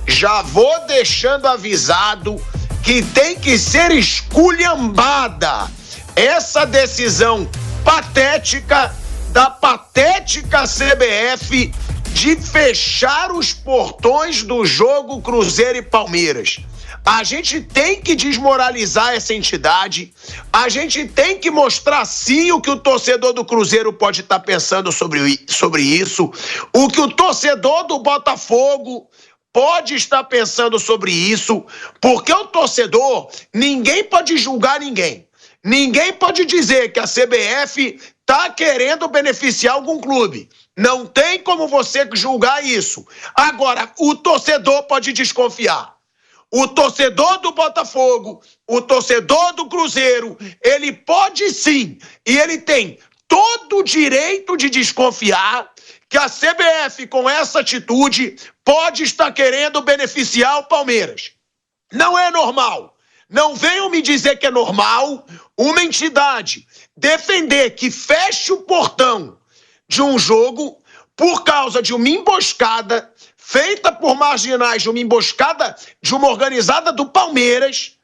já vou deixando avisado que tem que ser esculhambada essa decisão patética da patética CBF de fechar os portões do jogo Cruzeiro e Palmeiras. A gente tem que desmoralizar essa entidade, a gente tem que mostrar sim o que o torcedor do Cruzeiro pode estar pensando sobre isso, o que o torcedor do Botafogo pode estar pensando sobre isso, porque o torcedor, ninguém pode julgar ninguém. Ninguém pode dizer que a CBF está querendo beneficiar algum clube. Não tem como você julgar isso. Agora, o torcedor pode desconfiar. O torcedor do Botafogo, o torcedor do Cruzeiro, ele pode sim, e ele tem todo o direito de desconfiar que a CBF, com essa atitude, pode estar querendo beneficiar o Palmeiras. Não é normal. Não venham me dizer que é normal uma entidade defender que feche o portão de um jogo por causa de uma emboscada feita por marginais, de uma emboscada de uma organizada do Palmeiras,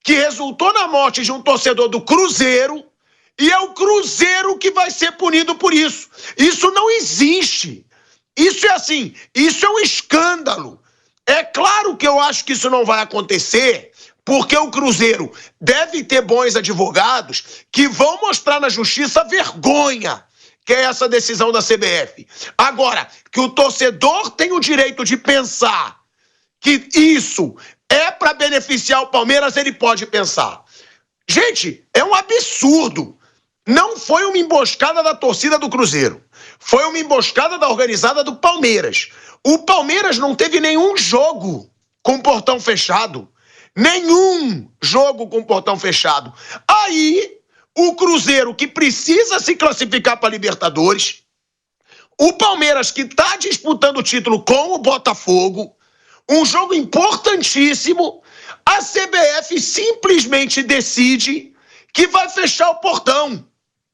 que resultou na morte de um torcedor do Cruzeiro, e é o Cruzeiro que vai ser punido por isso. Isso não existe. Isso é assim, isso é um escândalo. É claro que eu acho que isso não vai acontecer, porque o Cruzeiro deve ter bons advogados que vão mostrar na justiça a vergonha que é essa decisão da CBF. Agora, que o torcedor tem o direito de pensar que isso é para beneficiar o Palmeiras, ele pode pensar. Gente, é um absurdo. Não foi uma emboscada da torcida do Cruzeiro. Foi uma emboscada da organizada do Palmeiras. O Palmeiras não teve nenhum jogo com portão fechado. Nenhum jogo com portão fechado. Aí, o Cruzeiro, que precisa se classificar para a Libertadores, o Palmeiras, que está disputando o título com o Botafogo, um jogo importantíssimo, a CBF simplesmente decide que vai fechar o portão.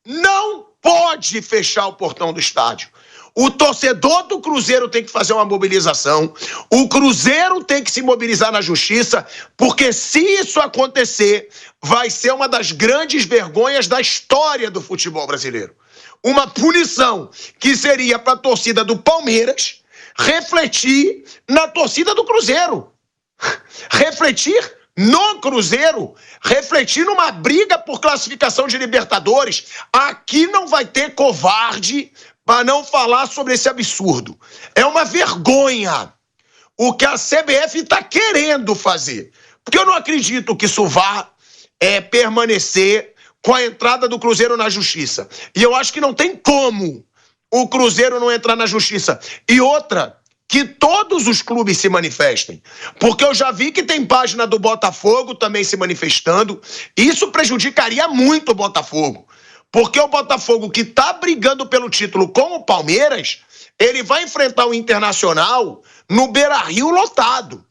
Não pode fechar o portão do estádio. O torcedor do Cruzeiro tem que fazer uma mobilização, o Cruzeiro tem que se mobilizar na justiça, porque se isso acontecer, vai ser uma das grandes vergonhas da história do futebol brasileiro. Uma punição que seria para a torcida do Palmeiras refletir na torcida do Cruzeiro. Refletir no Cruzeiro, refletir numa briga por classificação de Libertadores. Aqui não vai ter covarde para não falar sobre esse absurdo. É uma vergonha o que a CBF está querendo fazer. Porque eu não acredito que isso vá permanecer com a entrada do Cruzeiro na justiça. E eu acho que não tem como o Cruzeiro não entrar na justiça. E outra, que todos os clubes se manifestem. Porque eu já vi que tem página do Botafogo também se manifestando. Isso prejudicaria muito o Botafogo. Porque o Botafogo, que está brigando pelo título com o Palmeiras, ele vai enfrentar o Internacional no Beira-Rio lotado.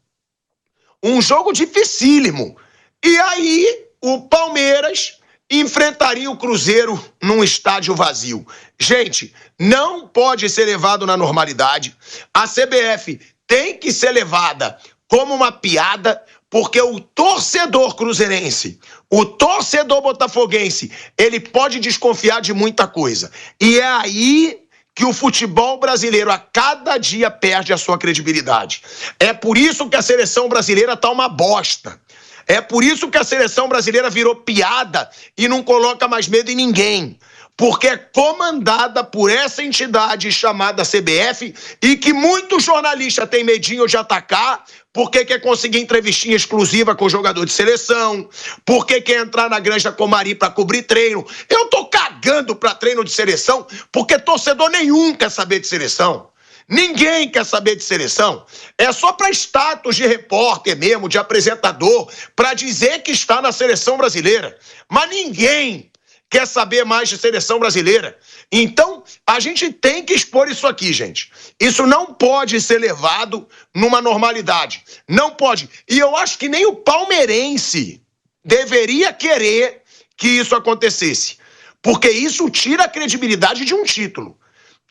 Um jogo dificílimo. E aí, o Palmeiras enfrentaria o Cruzeiro num estádio vazio. Gente, não pode ser levado na normalidade. A CBF tem que ser levada como uma piada, porque o torcedor cruzeirense, o torcedor botafoguense, ele pode desconfiar de muita coisa. E é aí que o futebol brasileiro a cada dia perde a sua credibilidade. É por isso que a seleção brasileira tá uma bosta. É por isso que a seleção brasileira virou piada e não coloca mais medo em ninguém. Porque é comandada por essa entidade chamada CBF e que muitos jornalistas têm medinho de atacar porque quer conseguir entrevistinha exclusiva com o jogador de seleção, porque quer entrar na Granja Comari para cobrir treino. Eu tô cagando para treino de seleção porque torcedor nenhum quer saber de seleção. Ninguém quer saber de seleção. É só para status de repórter mesmo, de apresentador, para dizer que está na seleção brasileira. Mas ninguém quer saber mais de seleção brasileira. Então, a gente tem que expor isso aqui, gente. Isso não pode ser levado numa normalidade. Não pode. E eu acho que nem o palmeirense deveria querer que isso acontecesse. Porque isso tira a credibilidade de um título.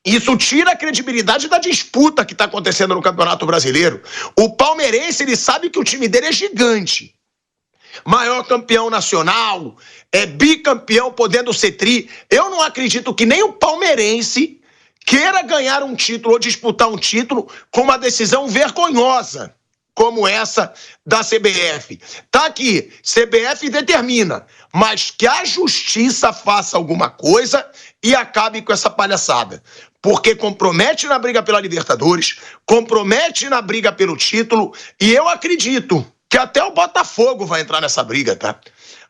Isso tira a credibilidade da disputa que está acontecendo no Campeonato Brasileiro. O palmeirense, ele sabe que o time dele é gigante. Maior campeão nacional, é bicampeão, podendo ser tri. Eu não acredito que nem o palmeirense queira ganhar um título ou disputar um título com uma decisão vergonhosa como essa da CBF. Tá aqui, CBF determina, mas que a justiça faça alguma coisa e acabe com essa palhaçada. Porque compromete na briga pela Libertadores, compromete na briga pelo título, e eu acredito que até o Botafogo vai entrar nessa briga, tá?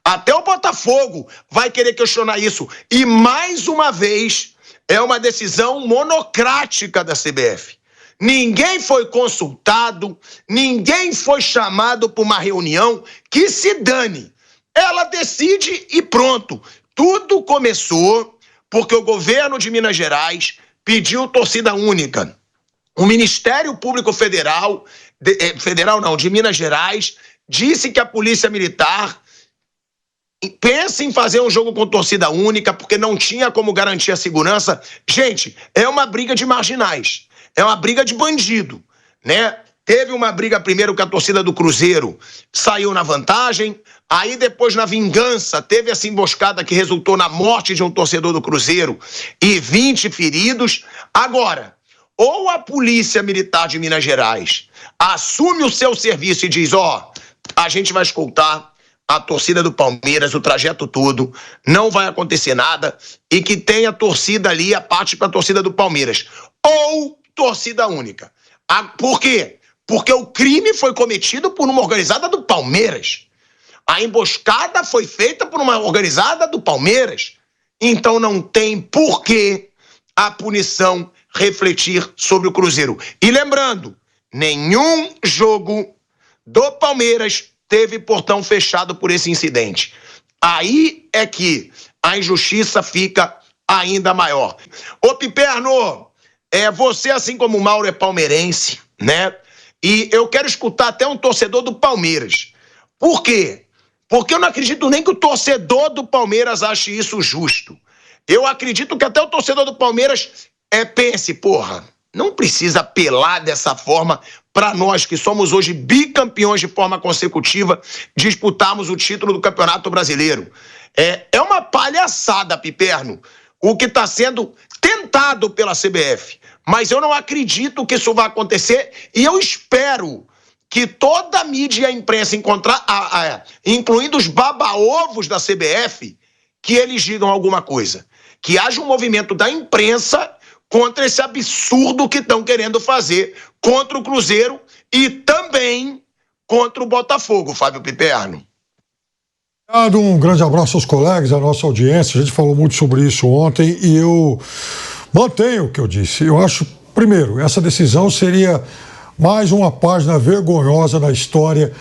Até o Botafogo vai querer questionar isso. E mais uma vez, é uma decisão monocrática da CBF. Ninguém foi consultado, ninguém foi chamado para uma reunião, que se dane. Ela decide e pronto. Tudo começou porque o governo de Minas Gerais pediu torcida única. O Ministério Público Federal, de Minas Gerais, disse que a Polícia Militar pensa em fazer um jogo com torcida única porque não tinha como garantir a segurança. Gente, é uma briga de marginais, é uma briga de bandido, né? Teve uma briga primeiro que a torcida do Cruzeiro saiu na vantagem, aí depois na vingança teve essa emboscada que resultou na morte de um torcedor do Cruzeiro e 20 feridos. Agora, ou a Polícia Militar de Minas Gerais assume o seu serviço e diz, a gente vai escoltar a torcida do Palmeiras, o trajeto todo, não vai acontecer nada, e que tenha torcida ali, a parte para a torcida do Palmeiras. Ou torcida única. Por quê? Porque o crime foi cometido por uma organizada do Palmeiras. A emboscada foi feita por uma organizada do Palmeiras. Então não tem por que a punição refletir sobre o Cruzeiro. E lembrando, nenhum jogo do Palmeiras teve portão fechado por esse incidente. Aí é que a injustiça fica ainda maior. Ô Piperno, você, assim como o Mauro, é palmeirense, né? E eu quero escutar até um torcedor do Palmeiras. Por quê? Porque eu não acredito nem que o torcedor do Palmeiras ache isso justo. Eu acredito que até o torcedor do Palmeiras pense, não precisa apelar dessa forma para nós, que somos hoje bicampeões de forma consecutiva, disputarmos o título do Campeonato Brasileiro. É uma palhaçada, Piperno, o que está sendo tentado pela CBF. Mas eu não acredito que isso vai acontecer e eu espero que toda a mídia e a imprensa incluindo os baba-ovos da CBF, que eles digam alguma coisa. Que haja um movimento da imprensa contra esse absurdo que estão querendo fazer contra o Cruzeiro e também contra o Botafogo, Fábio Piperno. Um grande abraço aos colegas, à nossa audiência. A gente falou muito sobre isso ontem e eu mantenho o que eu disse. Eu acho, primeiro, essa decisão seria mais uma página vergonhosa na história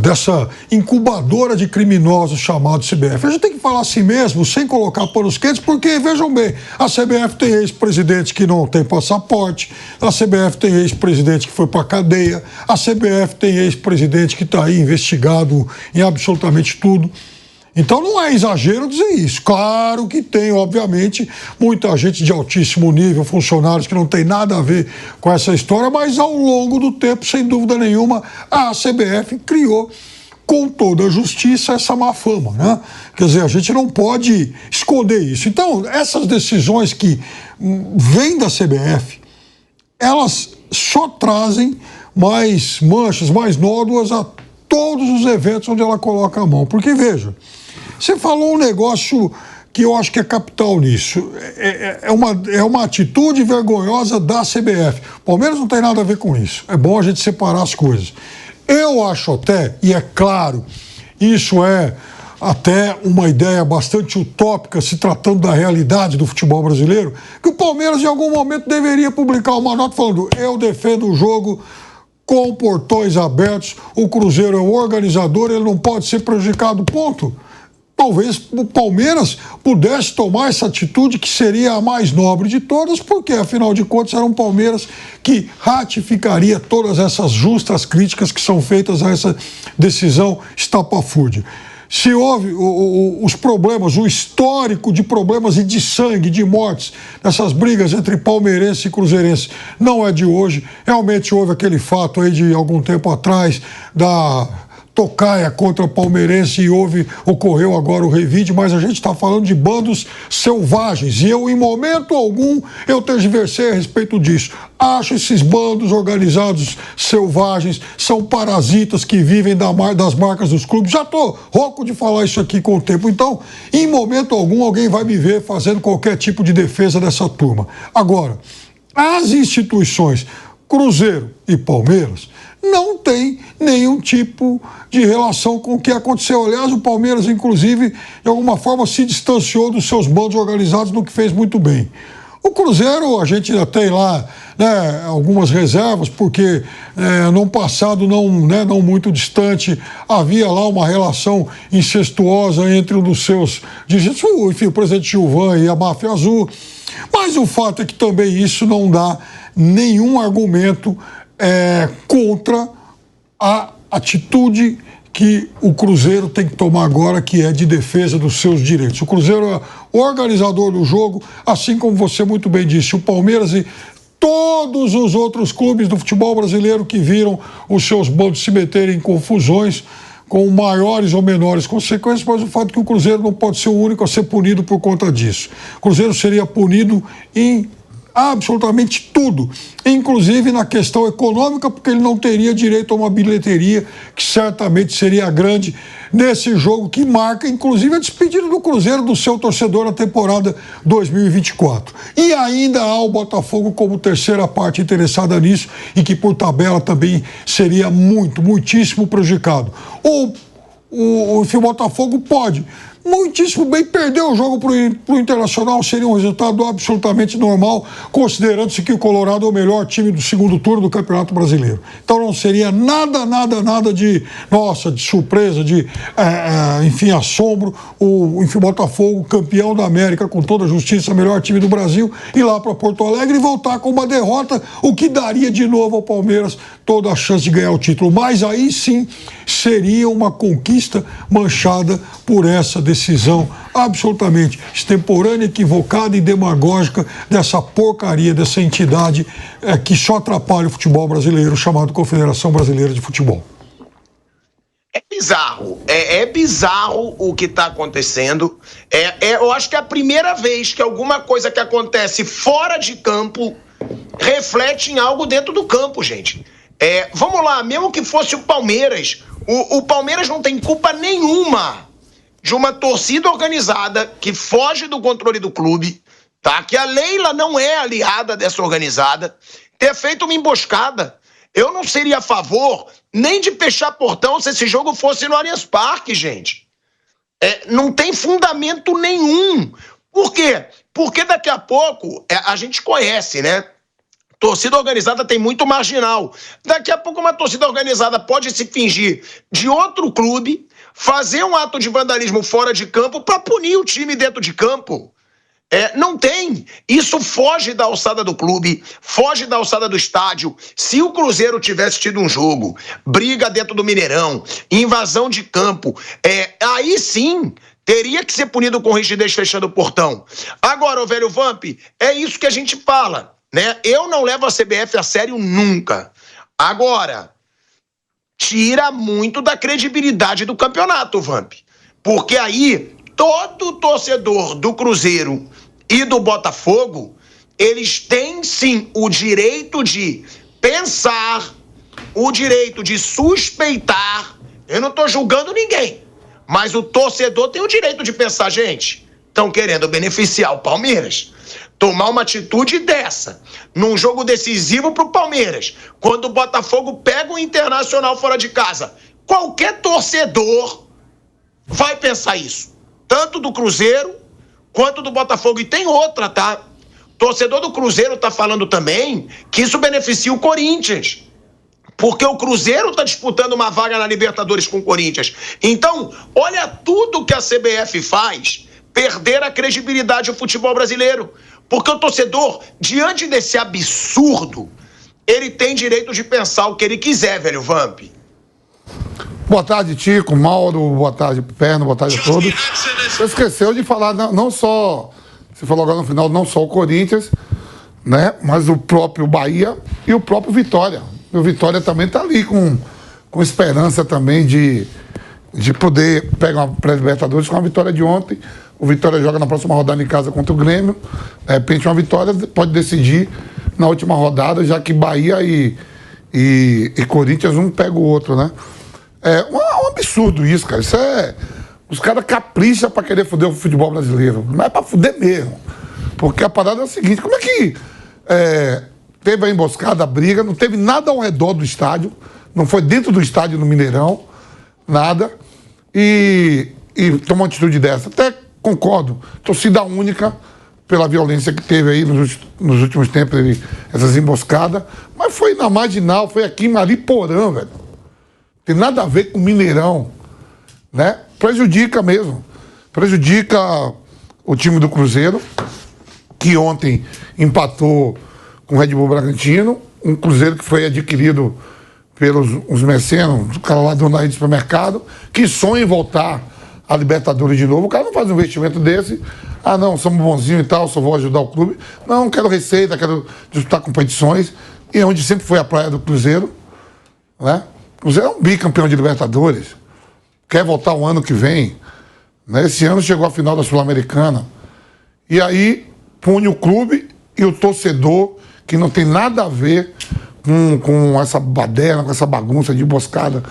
dessa incubadora de criminosos chamado CBF. A gente tem que falar assim mesmo, sem colocar panos quentes, porque, vejam bem, a CBF tem ex-presidente que não tem passaporte, a CBF tem ex-presidente que foi para cadeia, a CBF tem ex-presidente que está aí investigado em absolutamente tudo. Então não é exagero dizer isso. Claro que tem, obviamente, muita gente de altíssimo nível, funcionários que não tem nada a ver com essa história, mas ao longo do tempo, sem dúvida nenhuma, a CBF criou com toda a justiça essa má fama, né? Quer dizer, a gente não pode esconder isso. Então, essas decisões que vêm da CBF, elas só trazem mais manchas, mais nódoas a todos os eventos onde ela coloca a mão. Porque, veja, você falou um negócio que eu acho que é capital nisso. É uma atitude vergonhosa da CBF. O Palmeiras não tem nada a ver com isso. É bom a gente separar as coisas. Eu acho até, e é claro, isso é até uma ideia bastante utópica, se tratando da realidade do futebol brasileiro, que o Palmeiras em algum momento deveria publicar uma nota falando: eu defendo o jogo com portões abertos, o Cruzeiro é o organizador, ele não pode ser prejudicado, ponto. Talvez o Palmeiras pudesse tomar essa atitude que seria a mais nobre de todas, porque, afinal de contas, era um Palmeiras que ratificaria todas essas justas críticas que são feitas a essa decisão estapafúrdia. se houve os problemas, o histórico de problemas e de sangue, de mortes, essas brigas entre palmeirense e cruzeirense, não é de hoje. Realmente houve aquele fato aí de algum tempo atrás da tocaia contra palmeirense e ocorreu agora o revide, mas a gente está falando de bandos selvagens e eu, em momento algum, eu tergiversei a respeito disso. Acho esses bandos organizados selvagens são parasitas que vivem das marcas dos clubes. Já estou rouco de falar isso aqui com o tempo. Então, em momento algum, alguém vai me ver fazendo qualquer tipo de defesa dessa turma. Agora, as instituições Cruzeiro e Palmeiras não tem nenhum tipo de relação com o que aconteceu. Aliás, o Palmeiras, inclusive, de alguma forma se distanciou dos seus bandos organizados, no que fez muito bem. O Cruzeiro, a gente ainda tem lá, né, algumas reservas, porque no passado não muito distante havia lá uma relação incestuosa entre um dos seus dirigentes, enfim, o presidente Gilvan e a máfia azul. Mas o fato é que também isso não dá nenhum argumento contra a atitude que o Cruzeiro tem que tomar agora, que é de defesa dos seus direitos. O Cruzeiro é organizador do jogo, assim como você muito bem disse, o Palmeiras e todos os outros clubes do futebol brasileiro que viram os seus bandos se meterem em confusões com maiores ou menores consequências, mas o fato é que o Cruzeiro não pode ser o único a ser punido por conta disso. O Cruzeiro seria punido em absolutamente tudo, inclusive na questão econômica, porque ele não teria direito a uma bilheteria que certamente seria grande nesse jogo que marca, inclusive, a despedida do Cruzeiro do seu torcedor na temporada 2024. E ainda há o Botafogo como terceira parte interessada nisso e que por tabela também seria muitíssimo prejudicado. O Botafogo pode muitíssimo bem perder o jogo para o Internacional, seria um resultado absolutamente normal, considerando-se que o Colorado é o melhor time do segundo turno do Campeonato Brasileiro. Então não seria nada de surpresa, enfim, assombro, o Botafogo, campeão da América, com toda a justiça, melhor time do Brasil, ir lá para Porto Alegre e voltar com uma derrota, o que daria de novo ao Palmeiras toda a chance de ganhar o título. Mas aí sim seria uma conquista manchada por essa decisão absolutamente extemporânea, equivocada e demagógica dessa porcaria, dessa entidade que só atrapalha o futebol brasileiro, chamado Confederação Brasileira de Futebol. É bizarro, é bizarro o que está acontecendo. Eu acho que é a primeira vez que alguma coisa que acontece fora de campo reflete em algo dentro do campo, gente. Vamos lá, mesmo que fosse o Palmeiras, o Palmeiras não tem culpa nenhuma de uma torcida organizada que foge do controle do clube, tá? Que a Leila não é aliada dessa organizada, ter feito uma emboscada. Eu não seria a favor nem de fechar portão se esse jogo fosse no Allianz Parque, gente. Não tem fundamento nenhum. Por quê? Porque daqui a pouco, a gente conhece, né? Torcida organizada tem muito marginal. Daqui a pouco uma torcida organizada pode se fingir de outro clube, fazer um ato de vandalismo fora de campo para punir o time dentro de campo. Não tem. Isso foge da alçada do clube, foge da alçada do estádio. Se o Cruzeiro tivesse tido um jogo, briga dentro do Mineirão, invasão de campo, aí sim teria que ser punido com rigidez fechando o portão. Agora, ô velho Vamp, é isso que a gente fala, né? Eu não levo a CBF a sério nunca. Agora, tira muito da credibilidade do campeonato, Vamp. Porque aí, todo torcedor do Cruzeiro e do Botafogo, eles têm sim o direito de pensar, o direito de suspeitar. Eu não tô julgando ninguém, mas o torcedor tem o direito de pensar, gente, estão querendo beneficiar o Palmeiras. Tomar uma atitude dessa, num jogo decisivo pro Palmeiras, quando o Botafogo pega o Internacional fora de casa, qualquer torcedor vai pensar isso. Tanto do Cruzeiro, quanto do Botafogo. E tem outra, tá? Torcedor do Cruzeiro tá falando também que isso beneficia o Corinthians. Porque o Cruzeiro tá disputando uma vaga na Libertadores com o Corinthians. Então, olha tudo que a CBF faz perder a credibilidade do futebol brasileiro. Porque o torcedor, diante desse absurdo, ele tem direito de pensar o que ele quiser, velho Vamp. Boa tarde, Tico, Mauro, boa tarde, Perno, boa tarde a todos. Você esqueceu de falar, não só, você falou agora no final, não só o Corinthians, né, mas o próprio Bahia e o próprio Vitória. O Vitória também está ali com esperança também de poder pegar uma pré-Libertadores com a vitória de ontem. O Vitória joga na próxima rodada em casa contra o Grêmio. De repente, uma vitória pode decidir na última rodada, já que Bahia e Corinthians, um pega o outro, né? É um absurdo isso, cara. Isso é... Os caras capricham pra querer foder o futebol brasileiro. Não é pra foder mesmo. Porque a parada é o seguinte, como é que teve a emboscada, a briga, não teve nada ao redor do estádio, não foi dentro do estádio no Mineirão, nada, e tomou uma atitude dessa. Até concordo, torcida única pela violência que teve aí nos últimos tempos, essas emboscadas, mas foi na Marginal, foi aqui em Mariporã, velho. Tem nada a ver com Mineirão, né? Prejudica mesmo. Prejudica o time do Cruzeiro, que ontem empatou com o Red Bull Bragantino, um Cruzeiro que foi adquirido pelos os mecenas, o cara lá do Rede Supermercado, que sonha em voltar à Libertadores de novo. O cara não faz um investimento desse. Ah, não, somos bonzinhos e tal, só vou ajudar o clube. Não, quero receita, quero disputar competições. E é onde sempre foi a praia do Cruzeiro, né? O Cruzeiro é um bicampeão de Libertadores. Quer voltar o ano que vem. Né? Esse ano chegou à final da Sul-Americana. E aí pune o clube e o torcedor, que não tem nada a ver com essa baderna, com essa bagunça de emboscada.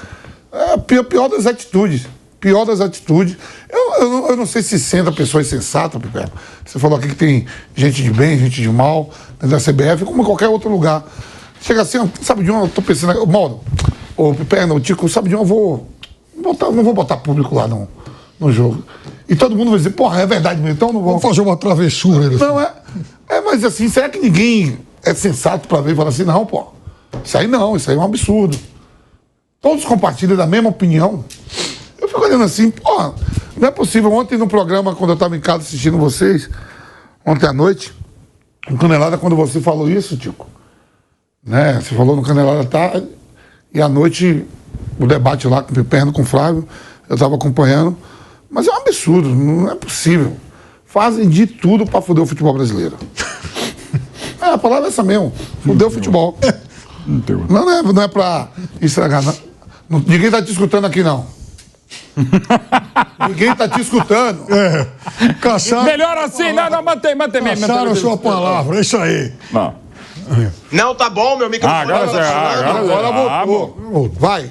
É pior das atitudes. Pior das atitudes. Eu não sei se senta pessoas sensatas, Piper. Você falou aqui que tem gente de bem, gente de mal, dentro da CBF, como em qualquer outro lugar. Chega assim, sabe de onde eu tô pensando... Mauro, o Piper, o Tico, sabe de onde eu não vou botar público lá no jogo. E todo mundo vai dizer, porra, é verdade mesmo, então não vou... Vamos fazer uma travessura. Não, mas assim, será que ninguém é sensato pra ver e falar assim, não, pô, isso aí é um absurdo. Todos compartilham da mesma opinião. Eu fico olhando assim, porra, não é possível. Ontem no programa, quando eu tava em casa assistindo vocês, ontem à noite, no Canelada, quando você falou isso, Tico, né, você falou no Canelada tarde, e à noite, o debate lá com o Piperno, com o Flávio, eu tava acompanhando, mas é um absurdo, não é possível. Fazem de tudo pra foder o futebol brasileiro. A palavra é essa mesmo, foder o futebol. Não é pra estragar, não. Ninguém tá te escutando aqui, não. Ninguém tá te escutando. Caçaram... Melhor assim, não, mantém. Caçaram a sua palavra, é isso aí. Não, tá bom, meu microfone. Agora voltou. Vai.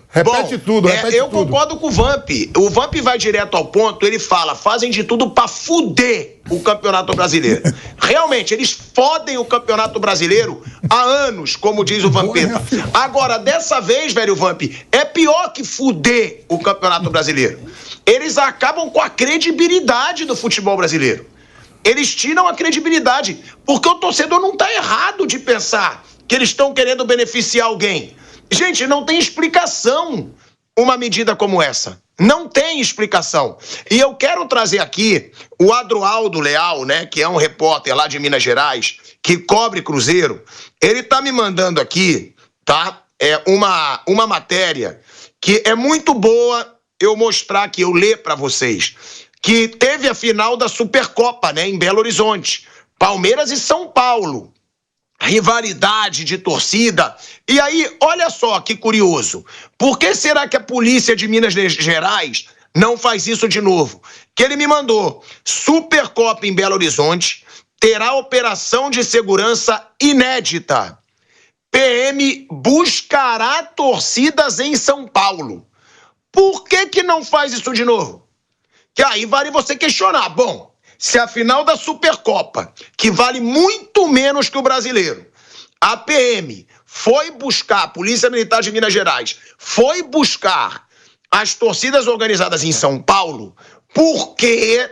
Repete tudo. Eu concordo com o Vamp. O Vamp vai direto ao ponto, ele fala, fazem de tudo pra fuder o Campeonato Brasileiro. Realmente, eles fodem o Campeonato Brasileiro há anos, como diz o Vampeta. Agora, dessa vez, velho Vamp, é pior que fuder o Campeonato Brasileiro. Eles acabam com a credibilidade do futebol brasileiro. Eles tiram a credibilidade, porque o torcedor não tá errado de pensar que eles estão querendo beneficiar alguém. Gente, não tem explicação uma medida como essa. Não tem explicação. E eu quero trazer aqui o Adroaldo Leal, né, que é um repórter lá de Minas Gerais, que cobre Cruzeiro. Ele tá me mandando aqui, tá? Uma matéria que é muito boa eu mostrar aqui, eu ler para vocês. Que teve a final da Supercopa, né, em Belo Horizonte. Palmeiras e São Paulo. Rivalidade de torcida. E aí, olha só que curioso. Por que será que a polícia de Minas Gerais não faz isso de novo? Que ele me mandou. Supercopa em Belo Horizonte terá operação de segurança inédita. PM buscará torcidas em São Paulo. Por que não faz isso de novo? Que aí vale você questionar. Bom, se a final da Supercopa, que vale muito menos que o brasileiro, a PM foi buscar, a Polícia Militar de Minas Gerais, foi buscar as torcidas organizadas em São Paulo, por que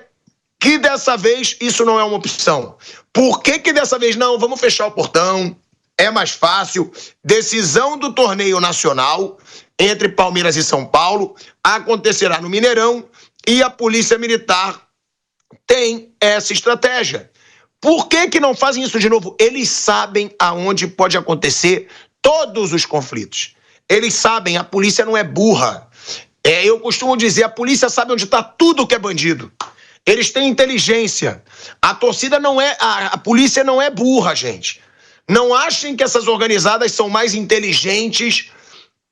dessa vez isso não é uma opção? Por que dessa vez não? Vamos fechar o portão, é mais fácil. Decisão do torneio nacional entre Palmeiras e São Paulo acontecerá no Mineirão e a Polícia Militar tem essa estratégia. Por que não fazem isso de novo? Eles sabem aonde pode acontecer todos os conflitos. Eles sabem, a polícia não é burra. Eu costumo dizer, a polícia sabe onde está tudo que é bandido. Eles têm inteligência. A torcida não é... A polícia não é burra, gente. Não achem que essas organizadas são mais inteligentes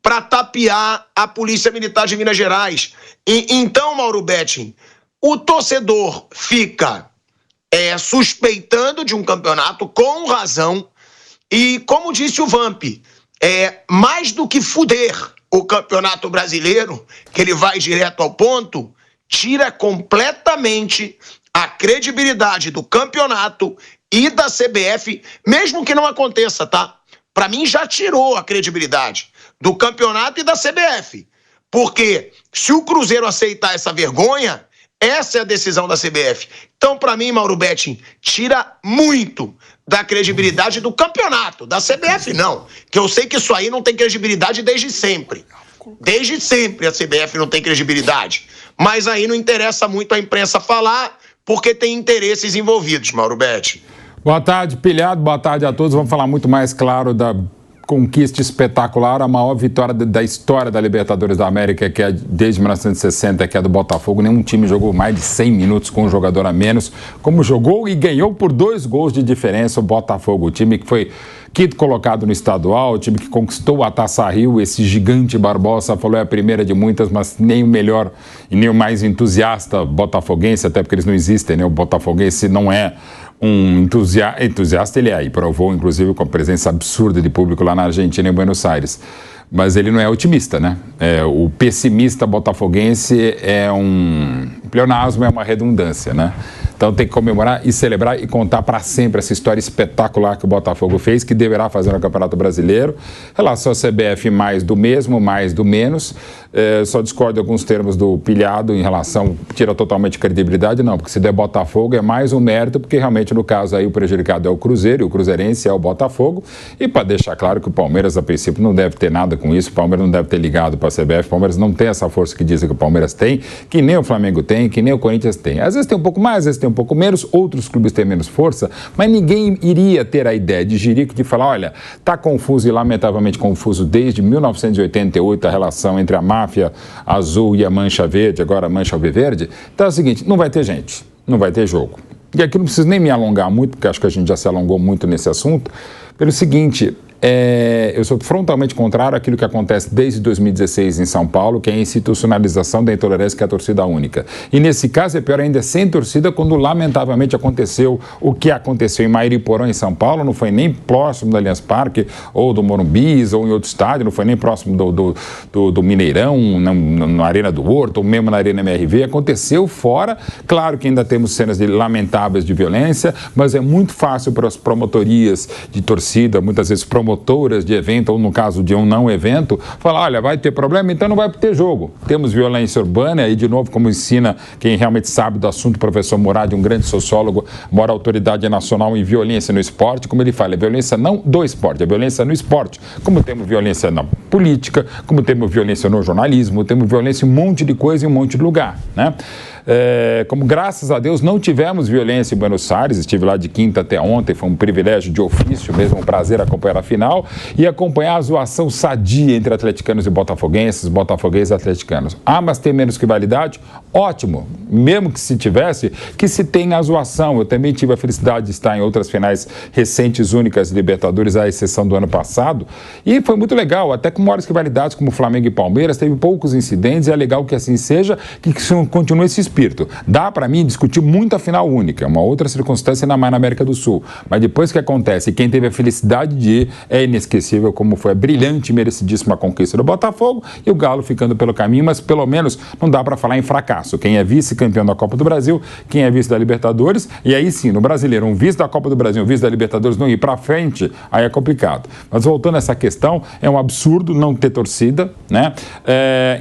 para tapear a Polícia Militar de Minas Gerais. Então, Mauro Betting, o torcedor fica suspeitando de um campeonato com razão e, como disse o Vamp, mais do que fuder o Campeonato Brasileiro, que ele vai direto ao ponto, tira completamente a credibilidade do campeonato e da CBF, mesmo que não aconteça, tá? Para mim já tirou a credibilidade do campeonato e da CBF. Porque se o Cruzeiro aceitar essa vergonha, essa é a decisão da CBF. Então, para mim, Mauro Betting, tira muito da credibilidade do campeonato. Da CBF, não. Que eu sei que isso aí não tem credibilidade desde sempre. Desde sempre a CBF não tem credibilidade. Mas aí não interessa muito a imprensa falar, porque tem interesses envolvidos, Mauro Betting. Boa tarde, Pilhado. Boa tarde a todos. Vamos falar muito mais, claro, da conquista espetacular, a maior vitória da história da Libertadores da América, que é desde 1960, que é do Botafogo. Nenhum time jogou mais de 100 minutos com um jogador a menos, como jogou e ganhou por 2 gols de diferença o Botafogo, o time que foi quinto colocado no estadual, o time que conquistou a Taça Rio. Esse gigante Barbosa falou, é a primeira de muitas, mas nem o melhor e nem o mais entusiasta botafoguense, até porque eles não existem, né? O botafoguense não é um entusiasta, ele é, e provou, inclusive, com a presença absurda de público lá na Argentina, em Buenos Aires. Mas ele não é otimista, né? O pessimista botafoguense é um pleonasmo, é uma redundância, né? Então tem que comemorar e celebrar e contar para sempre essa história espetacular que o Botafogo fez, que deverá fazer no Campeonato Brasileiro. Relação à CBF, mais do mesmo, mais do menos. Só discordo de alguns termos do Pilhado em relação, tira totalmente credibilidade, não, porque se der Botafogo é mais um mérito, porque realmente no caso aí o prejudicado é o Cruzeiro e o cruzeirense é o Botafogo. E para deixar claro que o Palmeiras, a princípio, não deve ter nada com isso, o Palmeiras não deve ter ligado para a CBF, o Palmeiras não tem essa força que dizem que o Palmeiras tem, que nem o Flamengo tem, que nem o Corinthians tem. Às vezes tem um pouco mais, às vezes tem um pouco menos, outros clubes têm menos força, mas ninguém iria ter a ideia de jirico de falar, olha, está confuso e lamentavelmente confuso desde 1988 a relação entre a máfia azul e a mancha verde, agora a mancha alviverde. Então é o seguinte, não vai ter gente, não vai ter jogo. E aqui não preciso nem me alongar muito, porque acho que a gente já se alongou muito nesse assunto, pelo seguinte, eu sou frontalmente contrário àquilo que acontece desde 2016 em São Paulo, que é a institucionalização da intolerância, que é a torcida única. E nesse caso é pior ainda, sem torcida, quando lamentavelmente aconteceu o que aconteceu em Mairiporã, em São Paulo, não foi nem próximo do Allianz Parque, ou do Morumbis, ou em outro estádio, não foi nem próximo do Mineirão, na Arena do Horto, ou mesmo na Arena MRV, aconteceu fora. Claro que ainda temos cenas lamentáveis de violência, mas é muito fácil para as promotorias de torcida, muitas vezes promotoras de evento, ou no caso de um não evento, falar, olha, vai ter problema, então não vai ter jogo. Temos violência urbana, e de novo, como ensina quem realmente sabe do assunto, o professor Murad, um grande sociólogo, maior autoridade nacional em violência no esporte, como ele fala, é violência não do esporte, é violência no esporte. Como temos violência na política, como temos violência no jornalismo, temos violência em um monte de coisa, em um monte de lugar, né? Como graças a Deus não tivemos violência em Buenos Aires, estive lá de quinta até ontem, foi um privilégio de ofício mesmo, um prazer acompanhar a final e acompanhar a zoação sadia entre atleticanos e botafoguenses e atleticanos. Mas tem menos rivalidade? Ótimo, mesmo que se tivesse, que se tenha a zoação. Eu também tive a felicidade de estar em outras finais recentes, únicas de Libertadores, à exceção do ano passado, e foi muito legal, até com maiores rivalidades como Flamengo e Palmeiras, teve poucos incidentes, e é legal que assim seja, que continue esse espírito. Dá para mim discutir muito a final única, uma outra circunstância ainda mais na América do Sul, mas depois que acontece, quem teve a felicidade de ir, é inesquecível como foi a brilhante e merecidíssima conquista do Botafogo e o Galo ficando pelo caminho, mas pelo menos não dá para falar em fracasso. Quem é vice-campeão da Copa do Brasil, quem é vice da Libertadores, e aí sim, no brasileiro, um vice da Copa do Brasil, um vice da Libertadores não ir para frente, aí é complicado. Mas voltando a essa questão, é um absurdo não ter torcida, né?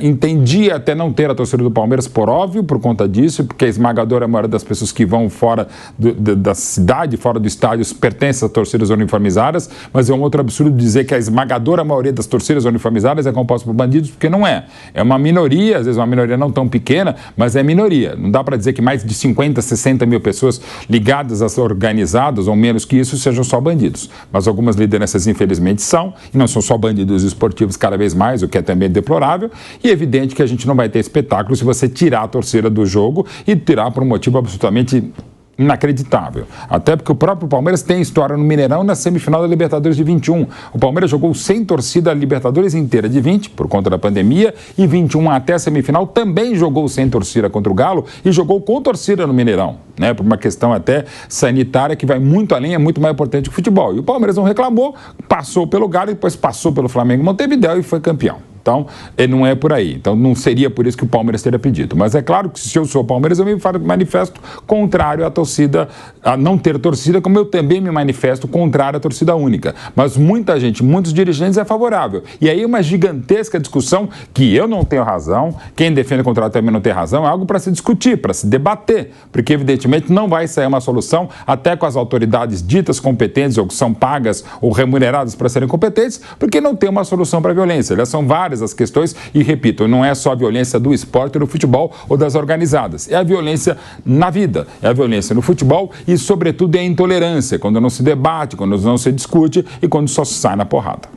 Entendi até não ter a torcida do Palmeiras, por óbvio, por conta conta disso, porque a esmagadora maioria das pessoas que vão fora da cidade, fora do estádio, pertencem às torcidas uniformizadas, mas é um outro absurdo dizer que a esmagadora maioria das torcidas uniformizadas é composta por bandidos, porque não é. É uma minoria, às vezes uma minoria não tão pequena, mas é minoria. Não dá para dizer que mais de 50, 60 mil pessoas ligadas às organizadas, ou menos que isso, sejam só bandidos. Mas algumas lideranças, infelizmente, são, e não são só bandidos esportivos cada vez mais, o que é também deplorável, e é evidente que a gente não vai ter espetáculo se você tirar a torcida do jogo e tirar por um motivo absolutamente inacreditável. Até porque o próprio Palmeiras tem história no Mineirão na semifinal da Libertadores de 21. O Palmeiras jogou sem torcida a Libertadores inteira de 20, por conta da pandemia, e 21 até a semifinal também jogou sem torcida contra o Galo e jogou com torcida no Mineirão, né? Por uma questão até sanitária que vai muito além, é muito mais importante que o futebol. E o Palmeiras não reclamou, passou pelo Galo, depois passou pelo Flamengo e Montevidéu e foi campeão. Então, não é por aí. Então, não seria por isso que o Palmeiras teria pedido. Mas é claro que se eu sou o Palmeiras, eu me manifesto contrário à torcida, a não ter torcida, como eu também me manifesto contrário à torcida única. Mas muita gente, muitos dirigentes é favorável. E aí uma gigantesca discussão que eu não tenho razão, quem defende o contrário também não tem razão, é algo para se discutir, para se debater. Porque, evidentemente, não vai sair uma solução até com as autoridades ditas competentes ou que são pagas ou remuneradas para serem competentes, porque não tem uma solução para a violência. Elas são várias as questões e, repito, não é só a violência do esporte, do futebol ou das organizadas. É a violência na vida, é a violência no futebol e, sobretudo, é a intolerância, quando não se debate, quando não se discute e quando só se sai na porrada.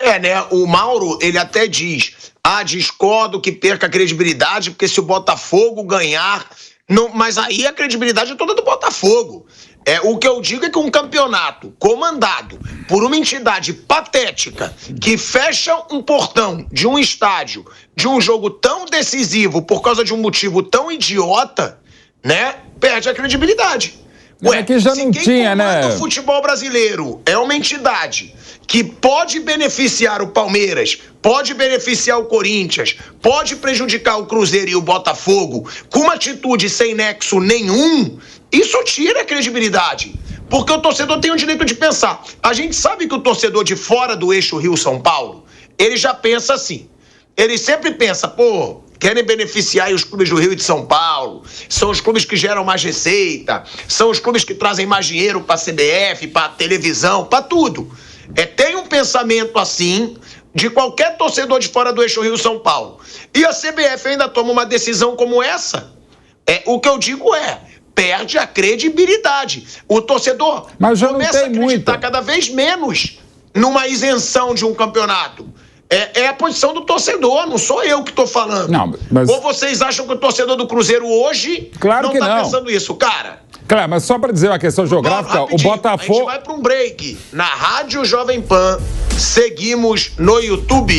Né? O Mauro, ele até diz, discordo que perca a credibilidade, porque se o Botafogo ganhar... Não, mas aí a credibilidade é toda do Botafogo. O que eu digo é que um campeonato comandado por uma entidade patética que fecha um portão de um estádio, de um jogo tão decisivo por causa de um motivo tão idiota, né, perde a credibilidade. Que já não tinha, né? O futebol brasileiro é uma entidade que pode beneficiar o Palmeiras, pode beneficiar o Corinthians, pode prejudicar o Cruzeiro e o Botafogo com uma atitude sem nexo nenhum, isso tira a credibilidade. Porque o torcedor tem o direito de pensar. A gente sabe que o torcedor de fora do eixo Rio-São Paulo, ele já pensa assim. Ele sempre pensa, querem beneficiar os clubes do Rio e de São Paulo, são os clubes que geram mais receita, são os clubes que trazem mais dinheiro para a CBF, para a televisão, para tudo. Tem um pensamento assim de qualquer torcedor de fora do eixo Rio-São Paulo. E a CBF ainda toma uma decisão como essa. O que eu digo perde a credibilidade. O torcedor começa a acreditar cada vez menos numa isenção de um campeonato. É a posição do torcedor, não sou eu que estou falando. Não, mas... Ou vocês acham que o torcedor do Cruzeiro hoje não está pensando isso? Cara... Claro, mas só para dizer uma questão geográfica, o Botafogo... A gente vai para um break. Na Rádio Jovem Pan, seguimos no YouTube.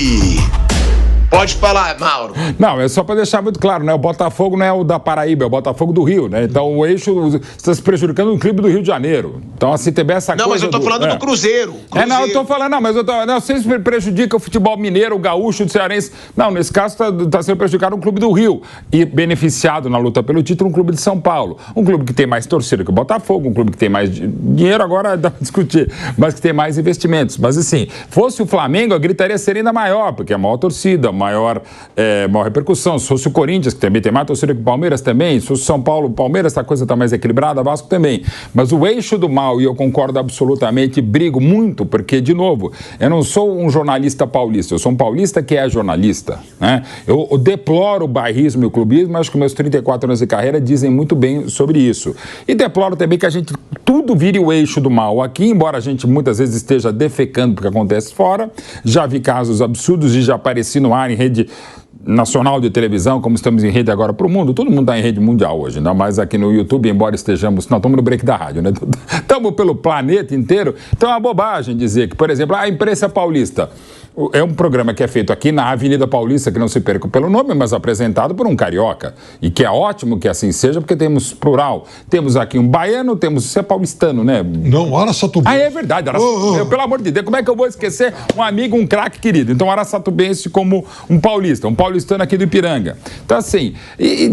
Pode falar, Mauro. Não, é só para deixar muito claro, né? O Botafogo não é o da Paraíba, é o Botafogo do Rio, né? Então o eixo está se prejudicando no clube do Rio de Janeiro. Então assim, tem essa coisa... Não, mas eu tô falando do Cruzeiro. Não, eu tô falando, não, mas vocês prejudicam o futebol mineiro, o gaúcho, o cearense. Não, nesse caso tá sendo prejudicado um clube do Rio e beneficiado na luta pelo título um clube de São Paulo. Um clube que tem mais torcida que o Botafogo, um clube que tem mais dinheiro, agora dá para discutir, mas que tem mais investimentos. Mas assim, fosse o Flamengo, a gritaria seria ainda maior, porque é a maior torcida, maior repercussão. Se fosse o Corinthians, que também tem mais torcida que o Palmeiras também, se fosse o São Paulo, o Palmeiras, a coisa está mais equilibrada, Vasco também. Mas o eixo do mal, e eu concordo absolutamente, brigo muito, porque, de novo, eu não sou um jornalista paulista, eu sou um paulista que é jornalista, né? Eu deploro o bairrismo e o clubismo, acho que meus 34 anos de carreira dizem muito bem sobre isso. E deploro também que a gente tudo vire o eixo do mal aqui, embora a gente muitas vezes esteja defecando porque acontece fora. Já vi casos absurdos e já apareci no ar em rede nacional de televisão, como estamos em rede agora para o mundo. Todo mundo está em rede mundial hoje, ainda mais aqui no YouTube, embora estejamos... Não, estamos no break da rádio, né? Estamos pelo planeta inteiro. Então é uma bobagem dizer que, por exemplo, a imprensa paulista é um programa que é feito aqui na Avenida Paulista, que não se perca pelo nome, mas apresentado por um carioca. E que é ótimo que assim seja, porque temos plural. Temos aqui um baiano, você é paulistano, né? Não, Araçatubense. É verdade. Pelo amor de Deus, como é que eu vou esquecer um amigo, um craque querido? Então, Araçatubense como um paulistano aqui do Ipiranga. Então, assim,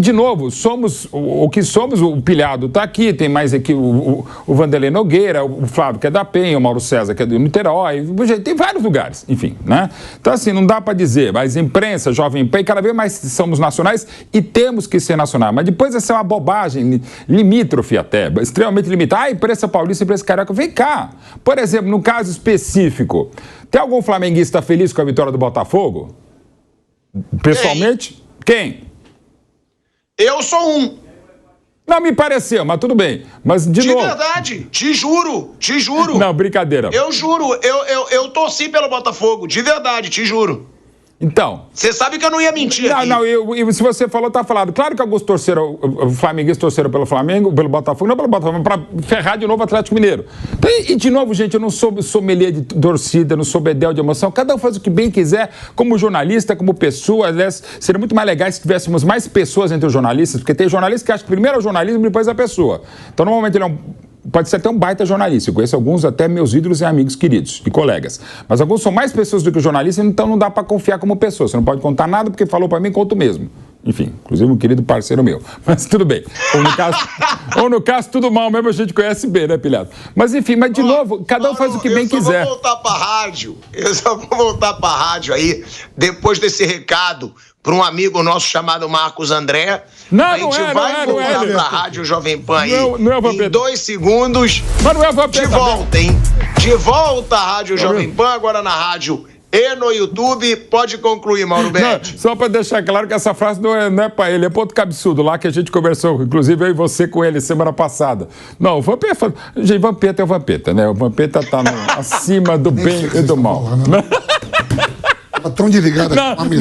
de novo, somos o que somos, o Pilhado está aqui, tem mais aqui o Vanderlei Nogueira, o Flávio, que é da Penha, o Mauro César, que é do Niterói, tem vários lugares, enfim, né? né? Então, assim, não dá para dizer, mas imprensa, Jovem Pan, cada vez mais somos nacionais e temos que ser nacionais. Mas depois essa é uma bobagem, limítrofe até, extremamente limitada. Ah, imprensa paulista, imprensa carioca. Vem cá. Por exemplo, no caso específico, tem algum flamenguista feliz com a vitória do Botafogo? Pessoalmente? Quem? Eu sou um. Não me pareceu, mas tudo bem. Mas, de novo... verdade, te juro. Não, brincadeira. Eu juro, eu torci pelo Botafogo, de verdade, te juro. Então... Você sabe que eu não ia mentir aqui. Não, se você falou, tá falado. Claro que alguns torceram, flamenguistas torceram pelo Flamengo, pelo Botafogo, não pelo Botafogo, para ferrar de novo o Atlético Mineiro. Então, e de novo, gente, eu não sou sommelier de torcida, não sou bedel de emoção. Cada um faz o que bem quiser, como jornalista, como pessoa. Aliás, seria muito mais legal se tivéssemos mais pessoas entre os jornalistas, porque tem jornalistas que acham que primeiro é o jornalismo e depois a pessoa. Então, normalmente, ele pode ser até um baita jornalista. Eu conheço alguns até meus ídolos e amigos queridos e colegas. Mas alguns são mais pessoas do que jornalistas, então não dá para confiar como pessoa. Você não pode contar nada porque falou para mim, conto mesmo. Enfim, inclusive um querido parceiro meu. Mas tudo bem. Ou no caso, tudo mal mesmo, a gente conhece bem, né, pilhado? Mas enfim, mas de novo, cada um faz o que bem quiser. Eu só vou voltar pra rádio aí, depois desse recado para um amigo nosso chamado Marcos André. A gente vai voltar pra Rádio Jovem Pan aí. Não é Vampeta. Em 2 segundos. Mas não é Vampeta. De volta, hein? De volta à Rádio Jovem Pan, agora na rádio e no YouTube. Pode concluir, Mauro Betti. Só para deixar claro que essa frase não é para ele, é para outro cabeçudo lá que a gente conversou, inclusive eu e você com ele semana passada. Não, o Vampeta, gente, Vampeta é o Vampeta, né? O Vampeta tá acima do bem e do mal. Tão desligado aqui.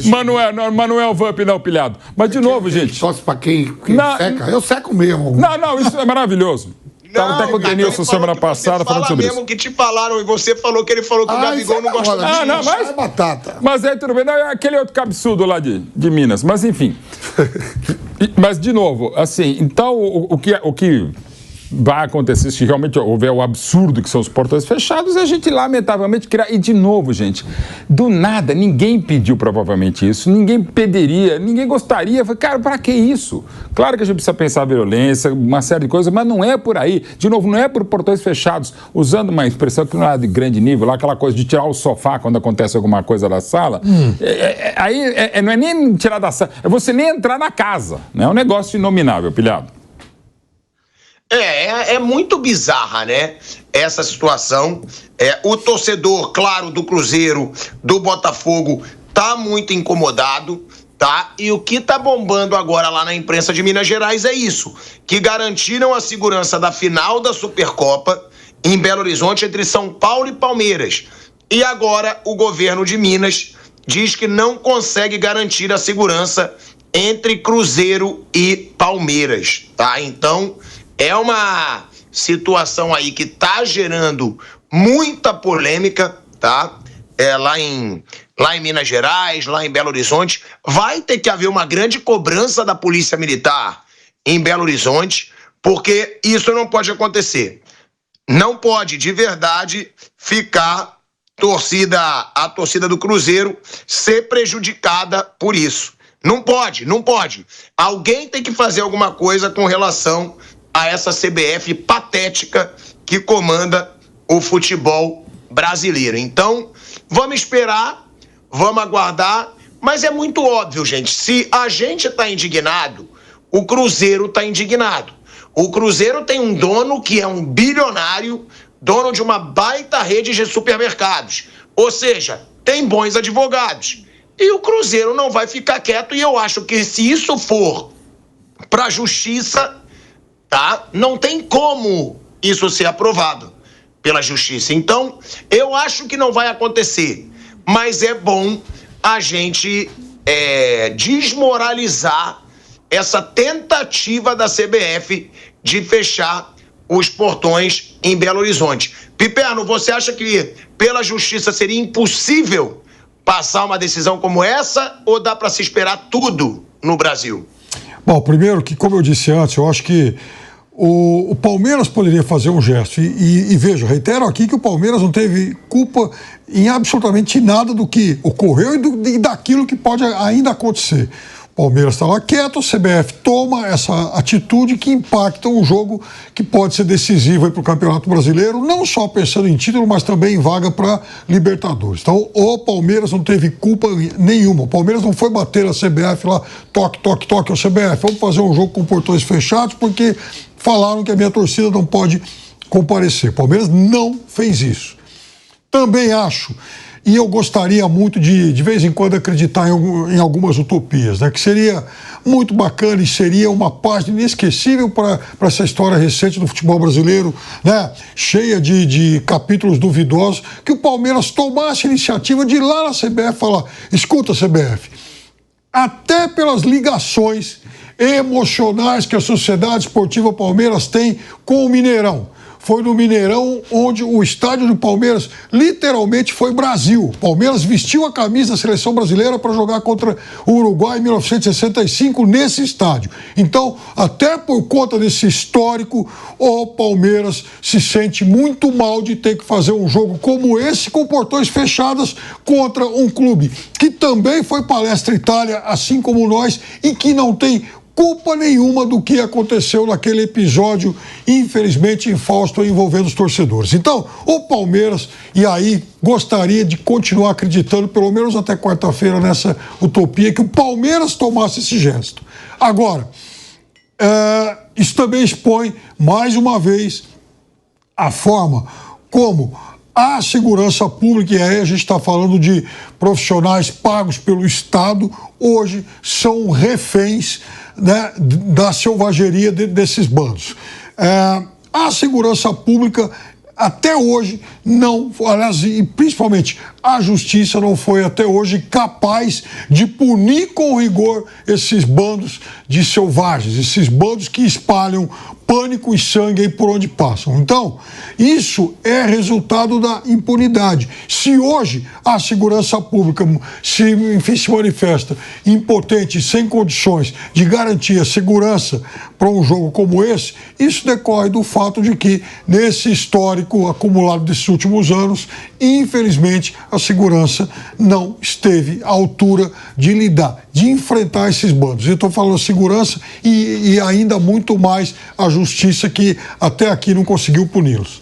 Manuel Vamp, não, pilhado. Mas de novo, gente. Torce pra quem seca. Eu seco mesmo. Não, isso é maravilhoso. Estava até com o Denilson semana passada falando sobre isso. Mesmo que te falaram e você falou que ele falou que o Gabigol não gosta disso. Mas é batata. Mas aí tudo bem. Não, é aquele outro cabeçudo lá de Minas. Mas enfim. Mas de novo, assim, então o que vai acontecer se realmente houver o absurdo que são os portões fechados, a gente lamentavelmente criar. E de novo, gente, do nada, ninguém pediu provavelmente isso, ninguém pediria, ninguém gostaria. Cara, pra que isso? Claro que a gente precisa pensar a violência, uma série de coisas, mas não é por aí. De novo, não é por portões fechados, usando uma expressão que não é de grande nível, lá aquela coisa de tirar o sofá quando acontece alguma coisa da sala. Aí não é nem tirar da sala, é você nem entrar na casa. É um negócio inominável, pilhado. É muito bizarra, né? Essa situação. O torcedor, claro, do Cruzeiro, do Botafogo, tá muito incomodado, tá? E o que tá bombando agora lá na imprensa de Minas Gerais é isso, que garantiram a segurança da final da Supercopa em Belo Horizonte entre São Paulo e Palmeiras. E agora o governo de Minas diz que não consegue garantir a segurança entre Cruzeiro e Palmeiras, tá? Então, é uma situação aí que tá gerando muita polêmica, tá? Lá em Minas Gerais, lá em Belo Horizonte. Vai ter que haver uma grande cobrança da Polícia Militar em Belo Horizonte, porque isso não pode acontecer. Não pode, de verdade, ficar a torcida do Cruzeiro ser prejudicada por isso. Não pode. Alguém tem que fazer alguma coisa com relação a essa CBF patética que comanda o futebol brasileiro. Então, vamos esperar, vamos aguardar, mas é muito óbvio, gente, se a gente está indignado, o Cruzeiro está indignado. O Cruzeiro tem um dono que é um bilionário, dono de uma baita rede de supermercados, ou seja, tem bons advogados. E o Cruzeiro não vai ficar quieto, e eu acho que se isso for para a justiça, tá? Não tem como isso ser aprovado pela justiça. Então, eu acho que não vai acontecer. Mas é bom a gente desmoralizar essa tentativa da CBF de fechar os portões em Belo Horizonte. Piperno, você acha que pela justiça seria impossível passar uma decisão como essa ou dá para se esperar tudo no Brasil? Bom, primeiro que, como eu disse antes, eu acho que o Palmeiras poderia fazer um gesto. E veja, reitero aqui que o Palmeiras não teve culpa em absolutamente nada do que ocorreu e daquilo que pode ainda acontecer. Palmeiras está lá quieto, a CBF toma essa atitude que impacta um jogo que pode ser decisivo para o Campeonato Brasileiro, não só pensando em título, mas também em vaga para Libertadores. Então, o Palmeiras não teve culpa nenhuma. O Palmeiras não foi bater a CBF lá, toque, toque, toque, o CBF, vamos fazer um jogo com portões fechados porque falaram que a minha torcida não pode comparecer. O Palmeiras não fez isso. Também acho, e eu gostaria muito de vez em quando acreditar em algumas utopias, né? Que seria muito bacana e seria uma página inesquecível para essa história recente do futebol brasileiro, né? Cheia de capítulos duvidosos, que o Palmeiras tomasse a iniciativa de ir lá na CBF falar: escuta, CBF, até pelas ligações emocionais que a Sociedade Esportiva Palmeiras tem com o Mineirão. Foi no Mineirão onde o estádio do Palmeiras literalmente foi Brasil. O Palmeiras vestiu a camisa da seleção brasileira para jogar contra o Uruguai em 1965 nesse estádio. Então, até por conta desse histórico, o Palmeiras se sente muito mal de ter que fazer um jogo como esse com portões fechados contra um clube que também foi Palestra Itália, assim como nós, e que não tem culpa nenhuma do que aconteceu naquele episódio, infelizmente infausto, envolvendo os torcedores. Então, o Palmeiras, e aí gostaria de continuar acreditando, pelo menos até quarta-feira, nessa utopia, que o Palmeiras tomasse esse gesto. Agora, isso também expõe, mais uma vez, a forma como a segurança pública, e aí a gente está falando de profissionais pagos pelo Estado, hoje são reféns, né, da selvageria desses bandos. A segurança pública até hoje não, aliás, e principalmente a justiça não foi até hoje capaz de punir com rigor esses bandos de selvagens, esses bandos que espalham pânico e sangue aí por onde passam. Então, isso é resultado da impunidade. Se hoje a segurança pública se manifesta impotente, sem condições de garantir a segurança para um jogo como esse, isso decorre do fato de que, nesse histórico acumulado desses últimos anos, infelizmente, a segurança não esteve à altura de lidar, de enfrentar esses bandos. Eu estou falando segurança e ainda muito mais a justiça, que até aqui não conseguiu puni-los.